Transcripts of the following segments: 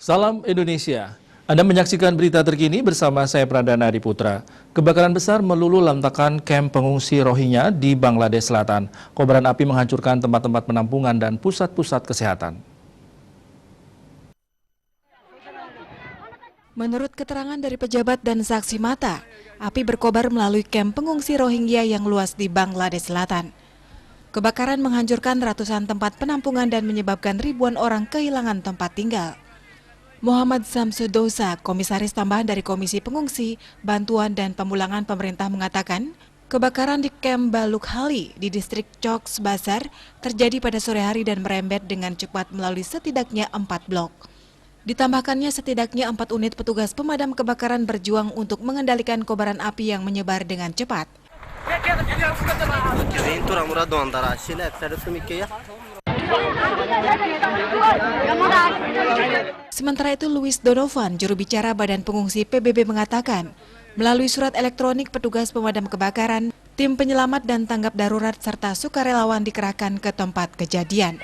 Salam Indonesia. Anda menyaksikan berita terkini bersama saya Pradana Adiputra. Kebakaran besar meluluh lantakan kamp pengungsi Rohingya di Bangladesh Selatan. Kobaran api menghancurkan tempat-tempat penampungan dan pusat-pusat kesehatan. Menurut keterangan dari pejabat dan saksi mata, api berkobar melalui kamp pengungsi Rohingya yang luas di Bangladesh Selatan. Kebakaran menghancurkan ratusan tempat penampungan dan menyebabkan ribuan orang kehilangan tempat tinggal. Muhammad Samsudosa, komisaris tambahan dari Komisi Pengungsi, Bantuan dan Pemulangan Pemerintah mengatakan, kebakaran di kamp Balukhali di distrik Cox's Bazar terjadi pada sore hari dan merembet dengan cepat melalui setidaknya 4 blok. Ditambahkannya setidaknya 4 unit petugas pemadam kebakaran berjuang untuk mengendalikan kobaran api yang menyebar dengan cepat. Sementara itu, Louis Donovan, juru bicara Badan Pengungsi PBB mengatakan, melalui surat elektronik petugas pemadam kebakaran, tim penyelamat dan tanggap darurat serta sukarelawan dikerahkan ke tempat kejadian.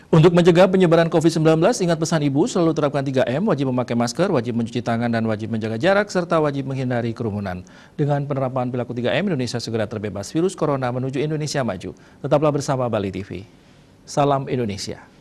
Untuk mencegah penyebaran COVID-19, ingat pesan ibu, selalu terapkan 3M, wajib memakai masker, wajib mencuci tangan, dan wajib menjaga jarak, serta wajib menghindari kerumunan. Dengan penerapan perilaku 3M, Indonesia segera terbebas virus corona menuju Indonesia maju. Tetaplah bersama Bali TV. Salam Indonesia.